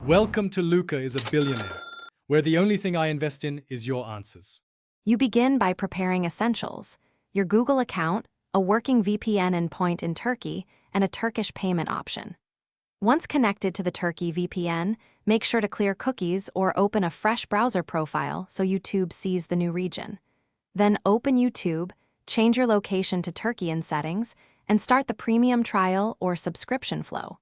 Welcome to Luca is a Billionaire, where the only thing I invest in is your answers. You begin by preparing essentials: your Google account, a working VPN endpoint in Turkey, and a Turkish payment option. Once connected to the Turkey VPN, make sure to clear cookies or open a fresh browser profile so YouTube sees the new region. Then open YouTube, change your location to Turkey in settings, and start the premium trial or subscription flow.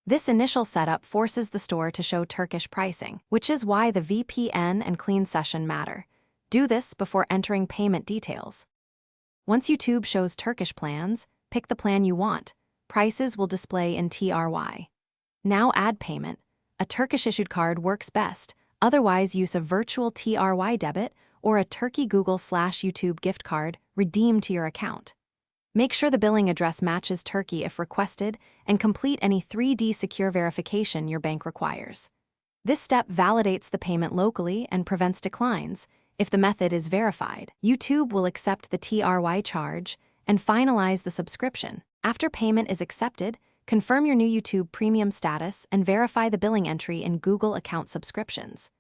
This initial setup forces the store to show Turkish pricing, which is why the VPN and clean session matter. Do this before entering payment details. Once YouTube shows Turkish plans, pick the plan you want. Prices will display in TRY. Now add payment. A Turkish-issued card works best, otherwise use a virtual TRY debit or a Turkey Google/YouTube gift card redeemed to your account. Make sure the billing address matches Turkey if requested, and complete any 3D secure verification your bank requires. This step validates the payment locally and prevents declines. If the method is verified, YouTube will accept the TRY charge and finalize the subscription. After payment is accepted, confirm your new YouTube Premium status and verify the billing entry in Google account subscriptions.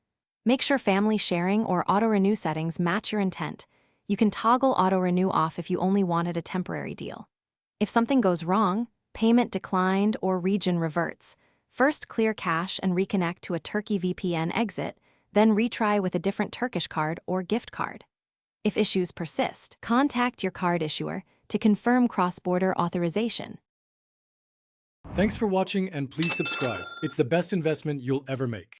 Make sure family sharing or auto-renew settings match your intent. You can toggle auto-renew off if you only wanted a temporary deal. If something goes wrong, payment declined or region reverts, first clear cache and reconnect to a Turkey VPN exit, then retry with a different Turkish card or gift card. If issues persist, contact your card issuer to confirm cross-border authorization. Thanks for watching, and please subscribe. It's the best investment you'll ever make.